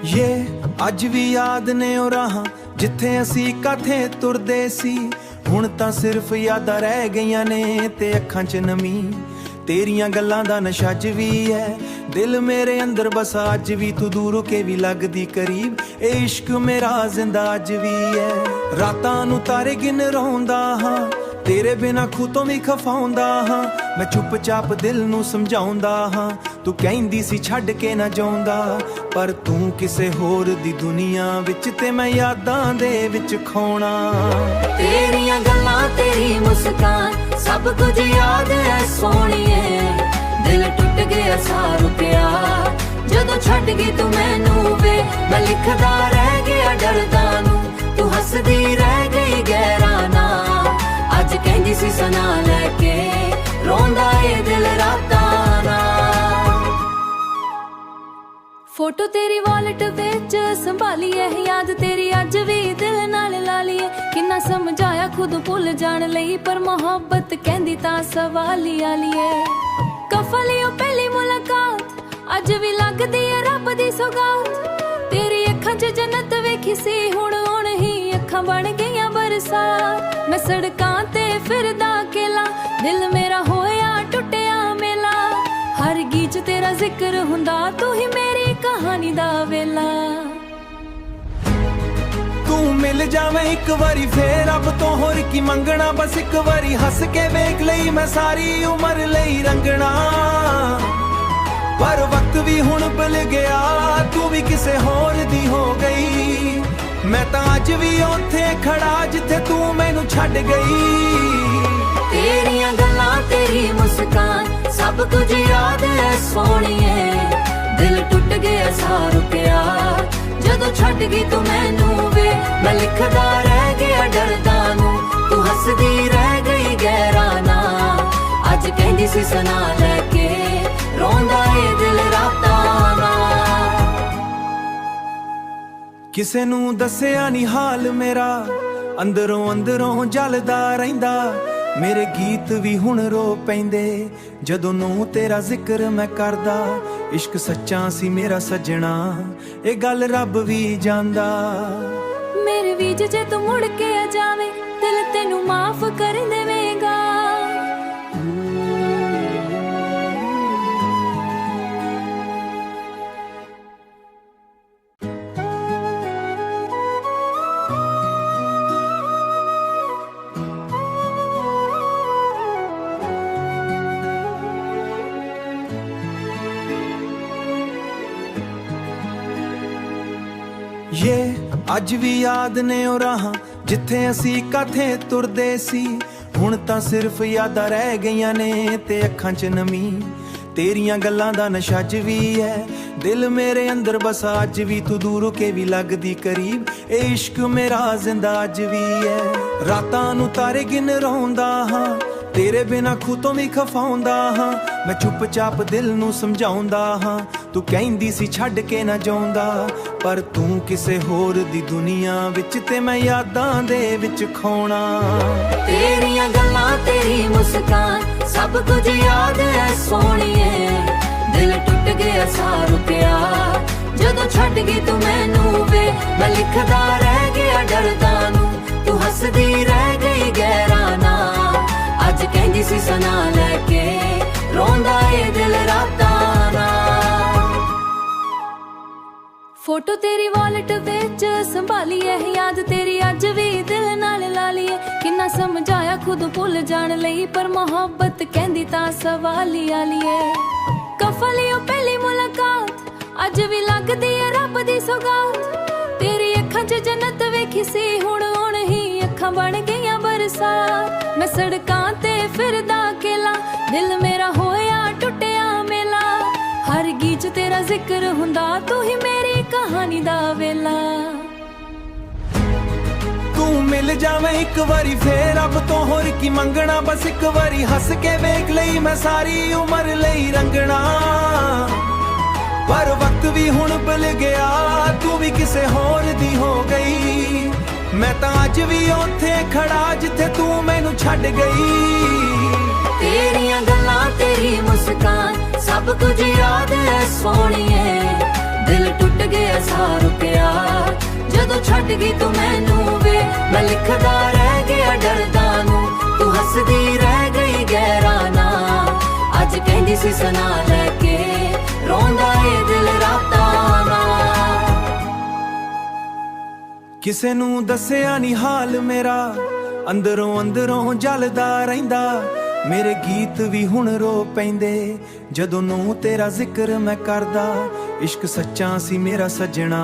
ये अज भी याद ने ओ राहां जिथे असी काथे तुरदे सी। हुण तां सिर्फ यादां रह गईयां ने ते अखां च नमी। तेरियां गल्लां दा नशा अज भी है, दिल मेरे अंदर बसा अज भी। तू दूर के भी लगदी करीब, ए इश्क मेरा जिंदा अज भी है। रातां नूं तारे गिन रोंदा हां, तेरे बिना खुद तो भी खफाउंदा हां। मैं चुप चाप दिल नूं समझाउंदा हां, तू कहंदी सी छड्ड के ना जाउंदा। पर तू किसे होर दी दुनिया विच ते मैं यादां दे विच खोना। तेरियां गल्लां तेरी मुस्कान सब कुछ याद है सोहणीए। दिल टुट गया सा रुकिया जदों छड्ड गई तू मैनू वे। मैं लिखदा रह गया डरदा नूं, तू हसदी रह गई गहरा ना। अज कहंदी सी सना लैके रोंदा ए दिल रातां ना। फोटो तेरी वॉलेट विच संभाली है, याद तेरी अज भी दिल नाल ला ली है। किन्ना समझाया खुद भुल जान लई, पर मोहब्बत कहंदी तां सवाली आली है। कफली ओ पहली मुलाकात अज भी लगदी है रब दी सौगात। तेरी अखां च जन्नत वेखी सी, हुण ही अखां बन गईयां बरसात। मैं सड़कां ते फिरदा अकेला, दिल मेरा होया टुटिया मेला। हर गीत तेरा जिक्र हुंदा, तू ही मेरी कहानी दा वेला। तू मिल जावे एक बारी फेर, अब तो होर की मंगना। बस एक बारी हस के वेख लई, मैं सारी उम्र लई रंगना। पर वक्त भी हुण भुल गया, तू भी किसे होर दी हो गई। मैं तां अज भी उत्थे खड़ा जिथे तू मैनू छड्ड गई। तेरियां गल्लां तेरी मुस्कान सब कुछ याद है सोहणीए। दिल टुट गया सा रुकिया जदों छड्ड गई तू मैनू वे। मैं लिखदा रह गया डरदा नूं, तू हसदी रह गई गहरा ना। अज कहंदी सी सना लैके रोंदा ए दिल रातां ना। किसे नू दस्सिया नी हाल मेरा, अंदरों अंदरों जलदा रहिंदा। मेरे गीत भी हुण रो पैंदे जदों नूं तेरा जिक्र मैं करदा। इश्क सच्चा सी मेरा सजना, ए गल रब भी जांदा। मेरे बीच जे तू मुड़ के आ जावे, दिल तेनू माफ कर देवेगा। ये अज भी याद ने ओ राहां जिथे असी काथे तुरदे सी। हुण तां सिर्फ यादां रह गईयां ने ते अखां च नमी। तेरियां गल्लां दा नशा अज भी है, दिल मेरे अंदर बसा अज भी। तू दूर के भी लगदी करीब, ए इश्क मेरा जिंदा अज भी है। रातां नूं तारे गिन रोंदा हां, तेरे बिना खुद तो भी खफाउंदा हां। मैं चुप चाप दिल नूं समझाउंदा हां, तू कहंदी सी छड्ड के ना जाउंदा। पर तू किसे होर दी दुनिया विच ते मैं यादां दे विच खोना। तेरियां गल्लां तेरी मुस्कान सब कुछ याद है सोहणीए। दिल टुट गया सा रुकिया जदों छड्ड गई तू मैनू वे। मैं लिखदा रह गया डरदा नूं, तू हसदी रह गई गहरा ना। अज कहंदी सी सना लैके रोंदा ए दिल रातां ना। फोटो तेरी वॉलेट विच संभाली है, याद तेरी अज भी दिल नाल ला ली है। किन्ना समझाया खुद भुल जान लई, पर मोहब्बत कहंदी तां सवाली आली है। कफली ओ पहली मुलाकात अज भी लगदी है रब दी सौगात। तेरी अखां च जन्नत वेखी सी, हुण ही अखां बन गईयां बरसात। मैं सड़कां ते फिरदा अकेला, दिल मेरा होया टुटिया मेला। हर गीत तेरा जिक्र हुंदा, तू ही मेरी कहानी दा वेला। तू मिल जावे एक बारी फेर, अब तो होर की मंगना। बस एक बारी हस के वेख लई, मैं सारी उम्र लई रंगना। पर वक्त भी हुण भुल गया, तू भी किसे होर दी हो गई। मैं तां अज भी उत्थे खड़ा जिथे तू मैनू छड्ड गई। तेरियां गल्लां तेरी मुस्कान सब कुछ याद है सोहणीए। दिल टुट गया सा ਛੱਡ ਗਈ ਤੂੰ ਮੈਨੂੰ ਵੇ ਮੈਂ ਲਿਖਦਾ ਰਹਿ ਗਿਆ ਡਰਦਾ ਨੂੰ ਤੂੰ ਹੱਸਦੀ ਰਹਿ ਗਈ ਗਹਿਰਾ ਨਾ ਅੱਜ ਕਹਿੰਦੀ ਸੀ ਸੁਣਾ ਲੈ ਕੇ ਰੋਂਦਾ ਏ ਦਿਲ ਰਾਤਾਂ ਨਾ ਕਿਸੇ ਨੂੰ ਦੱਸਿਆ ਨਹੀਂ ਹਾਲ ਮੇਰਾ ਅੰਦਰੋਂ ਅੰਦਰੋਂ ਜਲਦਾ ਰਹਿੰਦਾ ਮੇਰੇ ਗੀਤ ਵੀ ਹੁਣ ਰੋ ਪੈਂਦੇ ਜਦੋਂ ਨੂੰ ਤੇਰਾ ਜ਼ਿਕਰ ਮੈਂ ਕਰਦਾ ਇਸ਼ਕ ਸੱਚਾ ਸੀ ਮੇਰਾ ਸੱਜਣਾ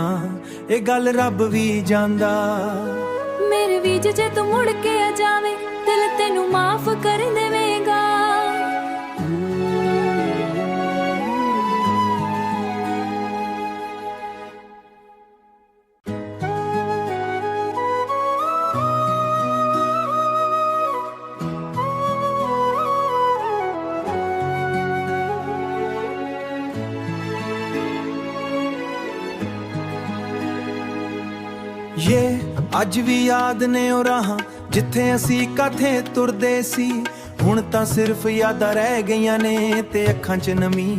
ਇਹ ਗੱਲ ਰੱਬ ਵੀ ਜਾਣਦਾ ਮੇਰੇ ਵੀਜ ਜੇ ਤੂੰ ਮੁੜ ਕੇ ਆ ਜਾਵੇਂ ਦਿਲ ਤੈਨੂੰ ਮਾਫ ਕਰ ਦੇਵੇਂਗਾ ਇਹ ਅੱਜ ਵੀ ਯਾਦ ਨੇ ਉਹ ਰਾਹਾਂ ਜਿੱਥੇ ਅਸੀਂ ਕਾਥੇ ਤੁਰਦੇ ਸੀ ਹੁਣ ਤਾਂ ਸਿਰਫ ਯਾਦਾਂ ਰਹਿ ਗਈਆਂ ਨੇ ਤੇ ਅੱਖਾਂ 'ਚ ਨਮੀ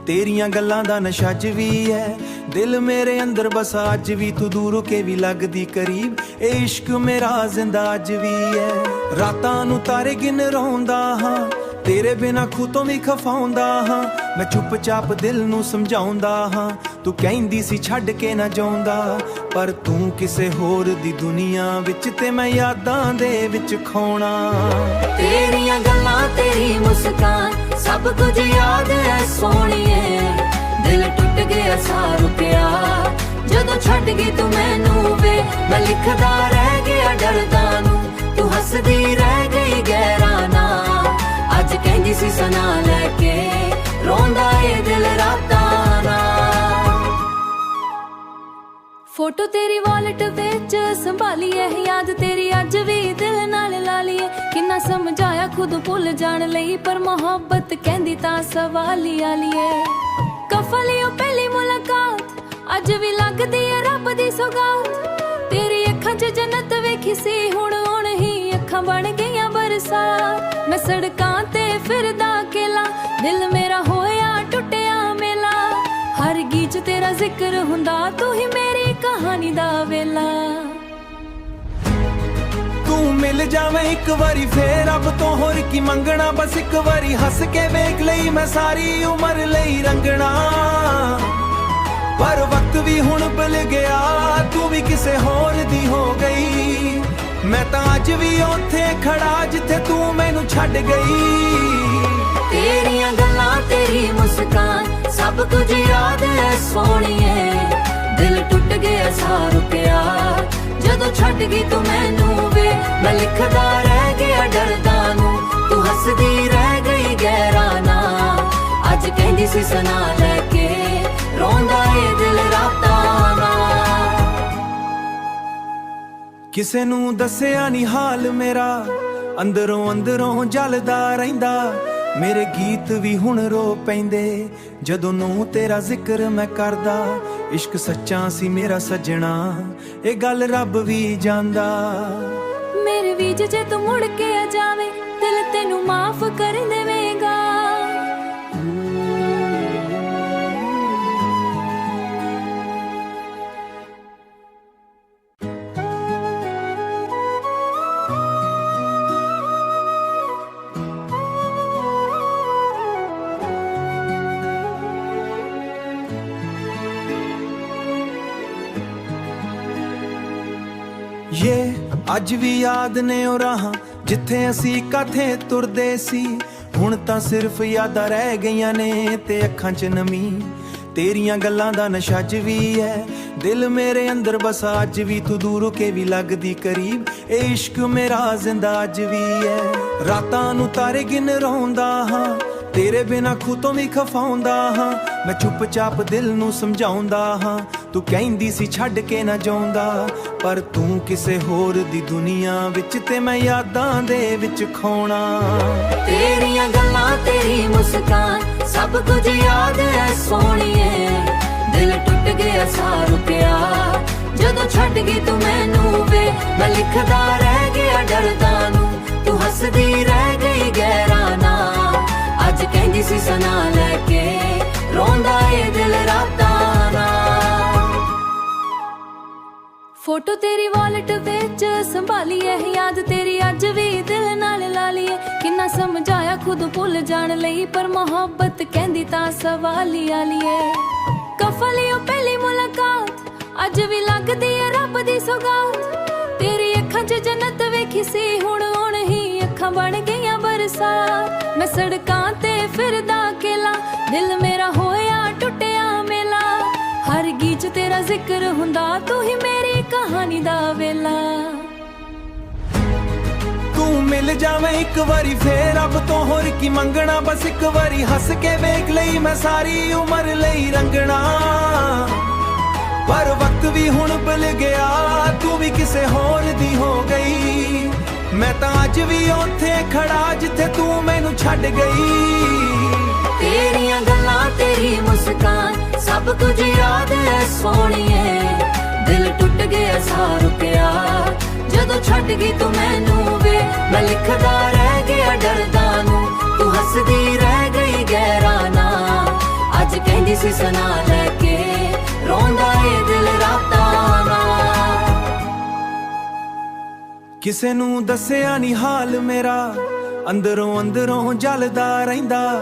ਤੇਰੀਆਂ ਗੱਲਾਂ ਦਾ ਨਸ਼ਾ ਅੱਜ ਵੀ ਹੈ ਦਿਲ ਮੇਰੇ ਅੰਦਰ ਬਸਾ ਅੱਜ ਵੀ ਤੂੰ ਦੂਰ ਹੋ ਕੇ ਵੀ ਲੱਗਦੀ ਕਰੀਬ ਇਹ ਇਸ਼ਕ ਮੇਰਾ ਜ਼ਿੰਦਾ ਅੱਜ ਵੀ ਹੈ ਰਾਤਾਂ ਨੂੰ ਤਾਰੇ ਗਿਣ ਰੋਂਦਾ ਹਾਂ ਤੇਰੇ ਬਿਨਾ ਖੁਦ ਤੋਂ ਵੀ ਖਫਾਉਂਦਾ ਹਾਂ ਮੈਂ ਚੁੱਪਚਾਪ ਦਿਲ ਨੂੰ ਸਮਝਾਉਂਦਾ ਹਾਂ ਤੂੰ ਕਹਿੰਦੀ ਸੀ ਛੱਡ ਕੇ ਨਾ ਜਾਉਂਦਾ ਪਰ ਤੂੰ ਕਿਸੇ ਹੋਰ ਦੀ ਦੁਨੀਆ ਵਿੱਚ ਤੇ ਮੈਂ ਯਾਦਾਂ ਦੇ ਵਿੱਚ ਖੋਣਾ ਤੇਰੀਆਂ ਗੱਲਾਂ ਤੇਰੀ ਮੁਸਕਾਨ ਸਭ ਕੁਝ ਯਾਦ ਹੈ ਸੋਹਣੀਏ ਦਿਲ ਟੁੱਟ ਗਿਆ ਸਾਹ ਰੁਕਿਆ ਜਦੋਂ ਛੱਡ ਗਈ ਤੂੰ ਮੈਨੂੰ ਵੇ ਮੈਂ ਲਿਖਦਾ ਰਹਿ ਗਿਆ ਡਰਦਾ ਨੂੰ ਤੂੰ ਹੱਸਦੀ ਰਹਿ ਗਈ ਗਹਿਰਾ ਨਾ ਅੱਜ ਕਹਿੰਦੀ ਸੀ ਸੁਣਾ ਲੈ ਕੇ ਰੋਂਦਾ ਏ ਦਿਲ ਰਾਤਾਂ ਨਾ ਫੋਟੋ ਤੇਰੀ ਵਾਲਟ ਵਿੱਚ ਸੰਭਾਲੀ ਐ ਯਾਦ ਤੇਰੀ ਅੱਜ ਵੀ ਦਿਲ ਨਾਲ ਲਾ ਲਈਏ ਕਿੰਨਾ ਸਮਝਾਇਆ ਖੁਦ ਭੁੱਲ ਜਾਣ ਲਈ ਪਰ ਮੁਹੱਬਤ ਕਹਿੰਦੀ ਤਾਂ ਸਵਾਲੀ ਆਲੀਏ ਕਫਲੀਓ ਪਹਿਲੀ ਮੁਲਾਕਾਤ ਅੱਜ ਵੀ ਲੱਗਦੀ ਐ ਰੱਬ ਦੀ ਸੌਗਾਤ ਤੇਰੀ ਅੱਖਾਂ 'ਚ ਜੰਨਤ ਵੇਖੀ ਸੀ ਹੁਣ ਹੀ ਅੱਖਾਂ ਬਣ ਗਈਆਂ ਬਰਸਾਤ ਮੈਂ ਸੜਕਾਂ ਤੇ ਫਿਰਦਾ ਅਕੇਲਾ ਦਿਲ ਮੇਰਾ ਹੋਇਆ ਟੁੱਟਿਆ ਮੇਲਾ ਹਰ ਗੀਤ 'ਚ ਤੇਰਾ ਜ਼ਿਕਰ ਹੁੰਦਾ ਤੂੰ ਹੀ ਮੇਰੀ ਕਹਾਣੀ ਦਾ ਵੇਲਾ ਤੂੰ ਮਿਲ ਜਾਵੇਂ ਇੱਕ ਵਾਰੀ ਫੇਰ ਰੱਬ ਤੋਂ ਹੋਰ ਕੀ ਮੰਗਣਾ ਬਸ ਇੱਕ ਵਾਰੀ ਹੱਸ ਕੇ ਵੇਖ ਲਈ ਮੈਂ ਸਾਰੀ ਉਮਰ ਲਈ ਰੰਗਣਾ ਪਰ ਵਕਤ ਵੀ ਹੁਣ ਬਦਲ ਗਿਆ ਤੂੰ ਵੀ ਕਿਸੇ ਹੋਰ ਦੀ ਹੋ ਗਈ ਮੈਂ ਤਾਂ ਅੱਜ ਵੀ ਉੱਥੇ ਖੜਾ ਜਿੱਥੇ ਤੂੰ ਮੈਨੂੰ ਛੱਡ ਗਈ ਤੇਰੀਆਂ ਗੱਲਾਂ ਤੇਰੀ ਮੁਸਕਾਨ ਸਭ ਕੁਝ ਯਾਦ ਹੈ ਸੋਹਣੀਏ ਦਿਲ ਟੁੱਟ ਗਿਆ ਸਾਹ ਰੁਕਿਆ ਜਦੋਂ ਛੱਡ ਗਈ ਤੂੰ ਮੈਨੂੰ ਵੇ ਮੈਂ ਲਿਖਦਾ ਰਹਿ ਗਿਆ ਡਰਦਾ ਨੂੰ ਤੂੰ ਹੱਸਦੀ ਰਹਿ ਗਈ ਗਹਿਰਾ ਨਾ ਅੱਜ ਕਹਿੰਦੀ ਸੀ ਸੁਣਾ ਲੈ ਕੇ ਰੋਂਦਾ ਏ ਦਿਲ ਰਾਤਾਂ ਨਾ ਕਿਸੇ ਨੂੰ ਦੱਸਿਆ ਨਹੀਂ ਹਾਲ ਮੇਰਾ ਅੰਦਰੋਂ ਅੰਦਰੋਂ ਜਲਦਾ ਰਹਿੰਦਾ ਮੇਰੇ ਗੀਤ ਵੀ ਹੁਣ ਰੋ ਪੈਂਦੇ ਜਦੋਂ ਨੂੰ ਤੇਰਾ ਜ਼ਿਕਰ ਮੈਂ ਕਰਦਾ ਇਸ਼ਕ ਸੱਚਾ ਸੀ ਮੇਰਾ ਸੱਜਣਾ ਇਹ ਗੱਲ ਰੱਬ ਵੀ ਜਾਣਦਾ ਮੇਰੇ ਵੀਜ ਜੇ ਤੂੰ ਮੁੜ ਕੇ ਆ ਜਾਵੇਂ ਦਿਲ ਤੈਨੂੰ ਮਾਫ ਕਰ ਦੇਵੇਂਗਾ ਇਹ ਅੱਜ ਵੀ ਯਾਦ ਨੇ ਉਹ ਰਾਹਾਂ ਜਿੱਥੇ ਅਸੀਂ ਕਾਥੇ ਤੁਰਦੇ ਸੀ ਹੁਣ ਤਾਂ ਸਿਰਫ ਯਾਦਾਂ ਰਹਿ ਗਈਆਂ ਨੇ ਤੇ ਅੱਖਾਂ 'ਚ ਨਮੀ ਤੇਰੀਆਂ ਗੱਲਾਂ ਦਾ ਨਸ਼ਾ ਅੱਜ ਵੀ ਹੈ ਦਿਲ ਮੇਰੇ ਅੰਦਰ ਬਸਾ ਅੱਜ ਵੀ ਤੂੰ ਦੂਰ ਹੋ ਕੇ ਵੀ ਲੱਗਦੀ ਕਰੀਬ ਇਹ ਇਸ਼ਕ ਮੇਰਾ ਜ਼ਿੰਦਾ ਅੱਜ ਵੀ ਹੈ ਰਾਤਾਂ ਨੂੰ ਤਾਰੇ ਗਿਣ ਰੋਂਦਾ ਹਾਂ ਤੇਰੇ ਬਿਨਾ ਖੁਦ ਤੋਂ ਵੀ ਖਫਾਉਂਦਾ ਹਾਂ ਮੈਂ ਚੁੱਪਚਾਪ ਦਿਲ ਨੂੰ ਸਮਝਾਉਂਦਾ ਹਾਂ ਤੂੰ ਕਹਿੰਦੀ ਸੀ ਛੱਡ ਕੇ ਨਾ ਜਾਉਂਦਾ ਪਰ ਤੂੰ ਕਿਸੇ ਹੋਰ ਦੀ ਦੁਨੀਆ ਵਿੱਚ ਤੇ ਮੈਂ ਯਾਦਾਂ ਦੇ ਵਿੱਚ ਖੋਣਾ ਤੇਰੀਆਂ ਗੱਲਾਂ ਤੇਰੀ ਮੁਸਕਾਨ ਸਭ ਕੁਝ ਯਾਦ ਹੈ ਸੋਹਣੀਏ ਦਿਲ ਟੁੱਟ ਗਿਆ ਸਾਹ ਰੁਕਿਆ ਜਦੋਂ ਛੱਡ ਗਈ ਤੂੰ ਮੈਨੂੰ ਵੇ ਮੈਂ ਲਿਖਦਾ ਰਹਿ ਗਿਆ ਡਰਦਾ ਨੂੰ ਤੂੰ ਹੱਸਦੀ ਰਹਿ ਗਈ ਗਹਿਰਾ ਨਾ ਅੱਜ ਕਹਿੰਦੀ ਸੀ ਸੁਣਾ ਲੈ ਕੇ ਰੋਂਦਾ ਏ ਦਿਲ ਰਾਤਾਂ ਨਾ ਫੋਟੋ ਤੇਰੀ ਵਾਲਟ ਵਿੱਚ ਸੰਭਾਲੀ ਐ ਯਾਦ ਤੇਰੀ ਅੱਜ ਵੀ ਦਿਲ ਨਾਲ ਲਾ ਲਈਏ ਕਿੰਨਾ ਸਮਝਾਇਆ ਖੁਦ ਭੁੱਲ ਜਾਣ ਲਈ ਪਰ ਮੁਹੱਬਤ ਕਹਿੰਦੀ ਤਾਂ ਸਵਾਲੀ ਆਲੀਏ ਕਫਲੀਓ ਪਹਿਲੀ ਮੁਲਾਕਾਤ ਅੱਜ ਵੀ ਲੱਗਦੀ ਐ ਰੱਬ ਦੀ ਸੌਗਾਤ ਤੇਰੀ ਅੱਖਾਂ 'ਚ ਜੰਨਤ ਵੇਖੀ ਸੀ ਹੁਣ ਹੀ ਅੱਖਾਂ ਬਣ ਗਈਆਂ ਬਰਸਾਤ ਮੈਂ ਸੜਕਾਂ ਤੇ ਫਿਰਦਾ ਅਕੇਲਾ ਦਿਲ ਮੇਰਾ ਹੋਇਆ ਟੁੱਟਿਆ ਮੇਲਾ ਹਰ ਗੀਤ 'ਚ ਤੇਰਾ ਜ਼ਿਕਰ ਹੁੰਦਾ ਤੂੰ ਹੀ ਮੇਰੀ ਕਹਾਣੀ ਦਾ ਵੇਲਾ ਤੂੰ ਮਿਲ ਜਾਵੇਂ ਇੱਕ ਵਾਰੀ ਫੇਰ ਰੱਬ ਤੋਂ ਹੋਰ ਕੀ ਮੰਗਣਾ ਬਸ ਇੱਕ ਵਾਰੀ ਹੱਸ ਕੇ ਵੇਖ ਲਈ ਮੈਂ ਸਾਰੀ ਉਮਰ ਲਈ ਰੰਗਣਾ ਪਰ ਵਕਤ ਵੀ ਹੁਣ ਬਦਲ ਗਿਆ ਤੂੰ ਵੀ ਕਿਸੇ ਹੋਰ ਦੀ ਹੋ ਗਈ ਮੈਂ ਤਾਂ ਅੱਜ ਵੀ ਉੱਥੇ ਖੜਾ ਜਿੱਥੇ ਤੂੰ ਮੈਨੂੰ ਛੱਡ ਗਈ ਤੇਰੀਆਂ ਗੱਲਾਂ ਤੇਰੀ ਮੁਸਕਾਨ ਸਭ ਕੁਝ ਯਾਦ ਐ ਸੋਹਣੀਏ ਦਿਲ ਟੁੱਟ ਗਿਆ ਸਾਹ ਰੁਕਿਆ ਜਦੋਂ ਛੱਡ ਗਈ ਤੂੰ ਮੈਨੂੰ ਵੇ ਮੈਂ ਲਿਖਦਾ ਰਹਿ ਗਿਆ ਡਰਦਾ ਨੂੰ ਤੂੰ ਹੱਸਦੀ ਰਹਿ ਗਈ ਗਹਿਰਾ ਨਾ ਅੱਜ ਕਹਿੰਦੀ ਸੀ ਸੁਣਾ ਲੈ ਕੇ ਰੋਂਦਾ ਏ ਦਿਲ ਰਾਤਾਂ ਨਾਲ ਕਿਸੇ ਨੂੰ ਦੱਸਿਆ ਨਹੀਂ ਹਾਲ ਮੇਰਾ ਅੰਦਰੋਂ ਜਲਦਾ ਰਹਿੰਦਾ